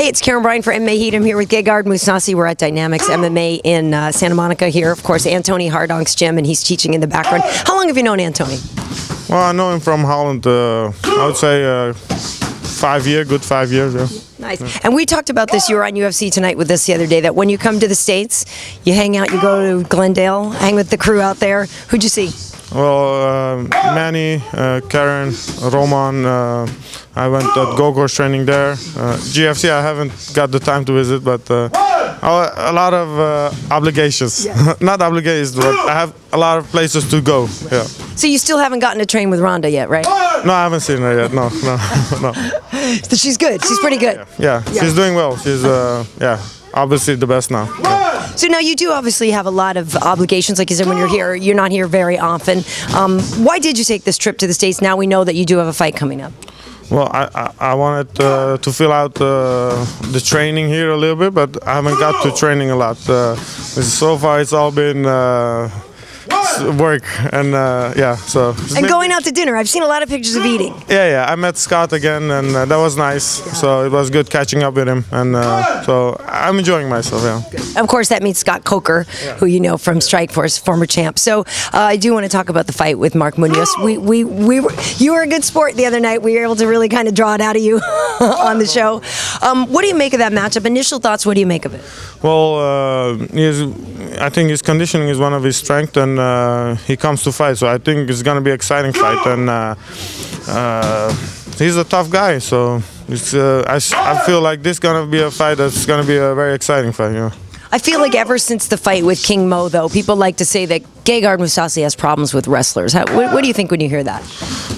Hey, it's Karyn Bryant for MMA H.E.A.T. I'm here with Gegard Mousasi. We're at Dynamix MMA in Santa Monica here. Of course, Antoni Hardonk's gym, and he's teaching in the background. How long have you known Antoni? Well, I know him from Holland, I would say 5 years, good 5 years, yeah. Nice. Yeah. And we talked about this, you were on UFC Tonight with us the other day, that when you come to the States, you hang out, you go to Glendale, hang with the crew out there. Who'd you see? Well, Manny, Karyn, Roman, I went at go-kart training there. GFC, I haven't got the time to visit, but a lot of obligations. Yeah. Not obligations, but I have a lot of places to go. Yeah. So you still haven't gotten to train with Rhonda yet, right? No, I haven't seen her yet. No. She's good. She's pretty good. Yeah, she's doing well. She's yeah, obviously the best now. Yeah. So now you do obviously have a lot of obligations, like you said, when you're here. You're not here very often. Why did you take this trip to the States? Now we know that you do have a fight coming up. Well, I wanted to fill out the training here a little bit, but I haven't got to training a lot. So far, it's all been work and yeah. So. And going out to dinner. I've seen a lot of pictures of eating. Yeah. I met Scott again, and that was nice. Yeah. So it was good catching up with him, and so I'm enjoying myself. Yeah. Good. Of course, that means Scott Coker, who you know from Strikeforce, former champ. So I do want to talk about the fight with Mark Munoz. You were a good sport the other night. We were able to really kind of draw it out of you on the show. What do you make of that matchup? Initial thoughts. What do you make of it? Well, I think his conditioning is one of his strengths, and he comes to fight. So I think it's going to be an exciting fight, and he's a tough guy. So it's, I feel like this is going to be a fight that's going to be a very exciting fight. Yeah. I feel like ever since the fight with King Mo, though, people like to say that Gegard Mousasi has problems with wrestlers. What do you think when you hear that?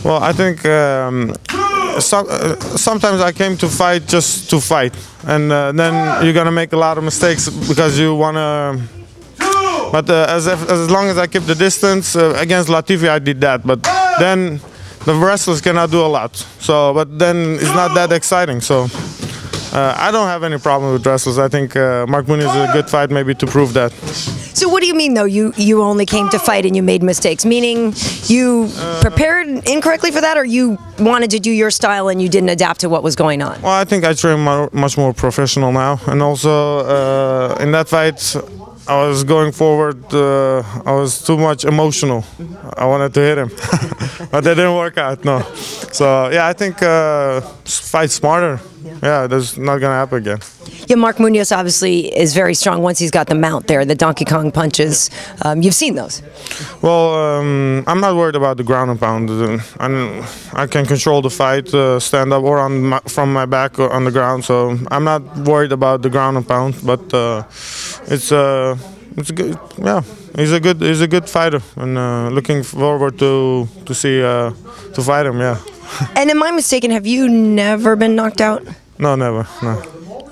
Well, I think sometimes I came to fight just to fight, and then you're gonna make a lot of mistakes because you wanna. But as long as I keep the distance against Latifi, I did that. But then the wrestlers cannot do a lot. So, but then it's not that exciting. So. I don't have any problem with wrestlers. I think Mark Munoz is a good fight, maybe to prove that. So what do you mean, though? You only came to fight and you made mistakes? Meaning you prepared incorrectly for that, or you wanted to do your style and you didn't adapt to what was going on? Well, I think I train much more professional now, and also in that fight, I was going forward. I was too much emotional. I wanted to hit him, but that didn't work out. No. So yeah, I think fight smarter. Yeah, that's not gonna happen again. Yeah, Mark Munoz obviously is very strong once he's got the mount there, the Donkey Kong punches. You've seen those. Well, I'm not worried about the ground and pound. I can control the fight, stand up or from my back or on the ground. So I'm not worried about the ground and pound. But it's good. Yeah, he's a good fighter, and looking forward to fight him. Yeah. And am I mistaken? Have you never been knocked out? No, never. No.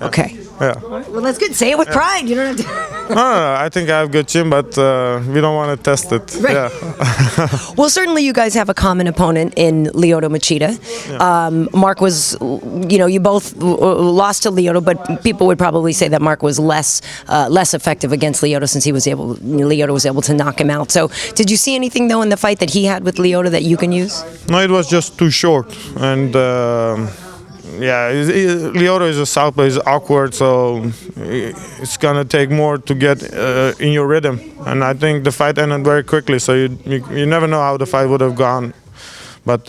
Okay. Yeah. Well, that's good. Say it with pride. You don't have to. No. I think I have good chin, but we don't want to test it. Right. Yeah. Well, certainly you guys have a common opponent in Lyoto Machida. Yeah. Mark was, you both lost to Lyoto, but people would probably say that Mark was less effective against Lyoto since Lyoto was able to knock him out. So, did you see anything though in the fight that he had with Lyoto that you can use? No, it was just too short, and. Yeah, Lyoto is a southpaw, he's awkward, so it's gonna take more to get in your rhythm. And I think the fight ended very quickly, so you never know how the fight would have gone. But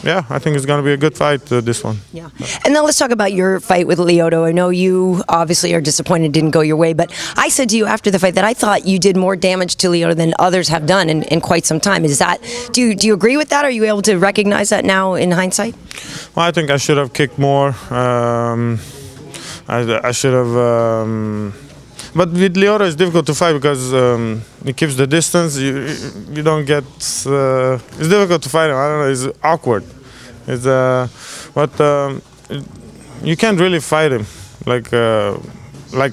yeah, I think it's gonna be a good fight, this one. Yeah. And now let's talk about your fight with Lyoto. I know you obviously are disappointed it didn't go your way, but I said to you after the fight that I thought you did more damage to Lyoto than others have done in quite some time. Is that do you agree with that? Are you able to recognize that now in hindsight? Well, I think I should have kicked more. I should have. But with Lyoto, it's difficult to fight because he keeps the distance. You don't get. It's difficult to fight him. I don't know. It's awkward. It's you can't really fight him like a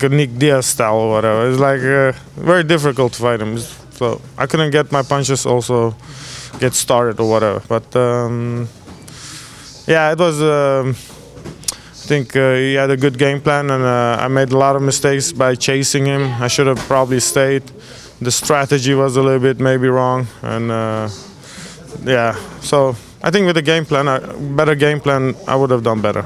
Nick Diaz style or whatever. It's like very difficult to fight him. So I couldn't get my punches also get started or whatever. But yeah, it was. I think he had a good game plan, and I made a lot of mistakes by chasing him. I should have probably stayed. The strategy was a little bit maybe wrong, and yeah. So I think with a game plan, better game plan, I would have done better.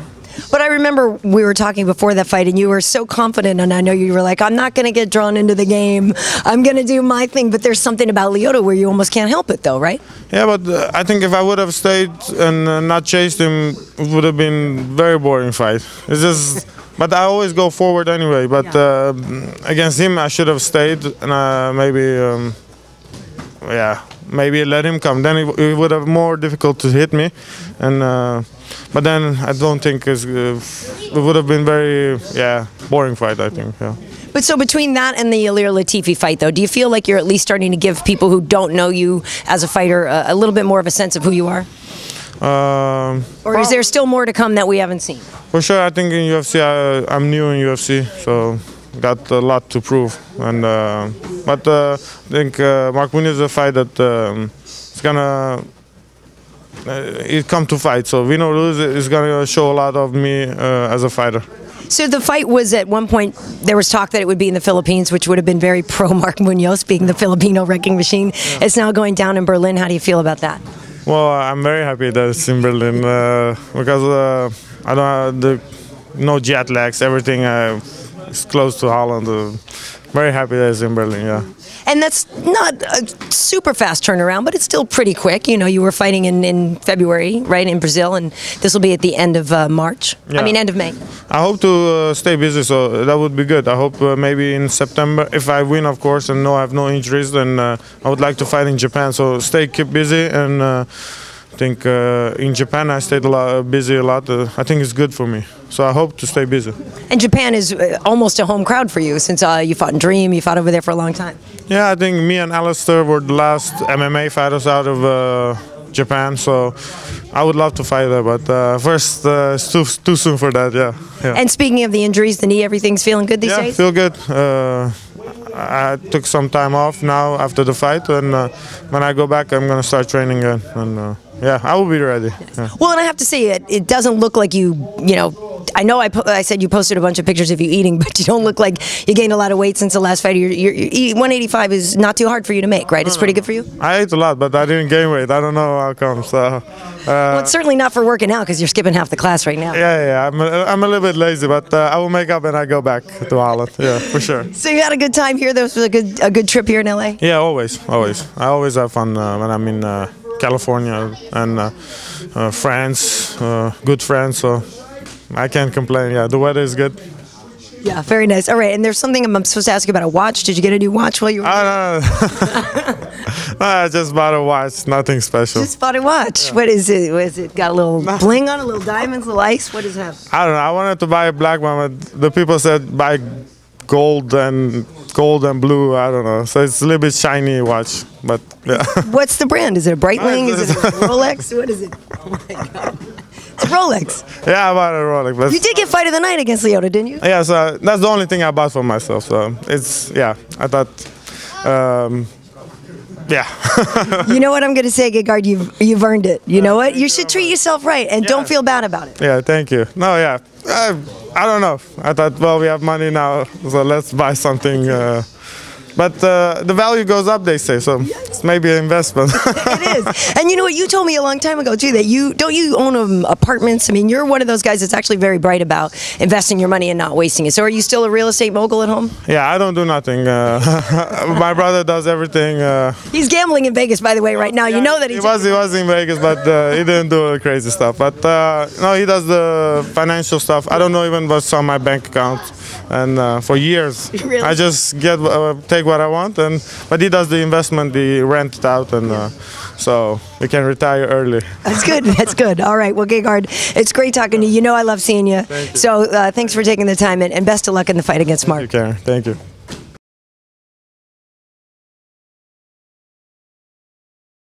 But I remember we were talking before that fight, and you were so confident, and I know you were like, I'm not going to get drawn into the game. I'm going to do my thing. But there's something about Lyoto where you almost can't help it, though, right? Yeah, but I think if I would have stayed and not chased him, it would have been a very boring fight. It's just, but I always go forward anyway. But against him, I should have stayed and maybe, maybe let him come. Then it would have more difficult to hit me, and but then I don't think it would have been very boring fight. I think. Yeah. But so between that and the Ilir Latifi fight, though, do you feel like you're at least starting to give people who don't know you as a fighter a little bit more of a sense of who you are? Or is there still more to come that we haven't seen? For sure, I think in UFC, I'm new in UFC, so got a lot to prove. And but I think Mark Munoz is a fight that it's gonna come to fight. So win or lose, is gonna show a lot of me as a fighter. So the fight was at one point, there was talk that it would be in the Philippines, which would have been very pro Mark Munoz, being the Filipino wrecking machine. Yeah. It's now going down in Berlin. How do you feel about that? Well, I'm very happy that it's in Berlin because I don't have no jet lags, everything is close to Holland. Very happy that it's in Berlin, yeah. And that's not a super fast turnaround, but it's still pretty quick. You know, you were fighting in February, right, in Brazil, and this will be at the end of March. Yeah. I mean, end of May. I hope to stay busy, so that would be good. I hope maybe in September, if I win, of course, and I have no injuries, then I would like to fight in Japan. So keep busy, and I think in Japan I stayed busy a lot. I think it's good for me. So I hope to stay busy. And Japan is almost a home crowd for you since you fought in Dream, you fought over there for a long time. Yeah, I think me and Alistair were the last MMA fighters out of Japan, so I would love to fight there, but first it's too soon for that, yeah. And speaking of the injuries, the knee, everything's feeling good these days? Yeah, feel good. I took some time off now after the fight, and when I go back, I'm going to start training again, and yeah, I will be ready. Yeah. Well, and I have to say, it doesn't look like you know, I know I said you posted a bunch of pictures of you eating, but you don't look like you gained a lot of weight since the last fight. 185 is not too hard for you to make, right? It's pretty good for you? I ate a lot, but I didn't gain weight. I don't know how come. So, well, it's certainly not for working out because you're skipping half the class right now. Yeah, I'm a little bit lazy, but I will make up when I go back to Holland. Yeah, for sure. So you had a good time here? This was a good trip here in LA? Yeah, always. I always have fun when I'm in California and France, good friends, so I can't complain. Yeah, the weather is good. Yeah, very nice. All right, and there's something I'm supposed to ask you about a watch. Did you get a new watch while you were no. I just bought a watch, nothing special. Just bought a watch. Yeah. What is it? Was it got a little bling on it, little diamonds, little ice? What does it have? I don't know. I wanted to buy a black one, but the people said buy gold and blue. I don't know. So it's a little bit shiny watch, but yeah. What's the brand? Is it a Breitling? Is it a Rolex? What is it? Oh my God. It's a Rolex. Yeah, I bought a Rolex. But you did get fight of the night against Lyoto, didn't you? Yeah, so that's the only thing I bought for myself. So it's, yeah, I thought, yeah. You know what I'm going to say, Gegard? You've earned it. You know what? You should treat yourself right and don't feel bad about it. Yeah, thank you. No, yeah. I don't know. I thought, well, we have money now, so let's buy something. But the value goes up, they say, so it's maybe an investment. It is. And you know what? You told me a long time ago, too, that you own apartments. I mean, you're one of those guys that's actually very bright about investing your money and not wasting it. So are you still a real estate mogul at home? Yeah, I don't do nothing. My brother does everything. He's gambling in Vegas, by the way, right now. Yeah, you know that he was in Vegas, but he didn't do crazy stuff. But no, he does the financial stuff. I don't know even what's on my bank account. And for years, really? I just take what I want, but he does the investment, the rent out, and so we can retire early. That's good. That's good. All right. Well, Gegard, it's great talking to you. You know I love seeing you. Thank you. So thanks for taking the time, and best of luck in the fight against Mark. Thank you, Karyn. Thank you.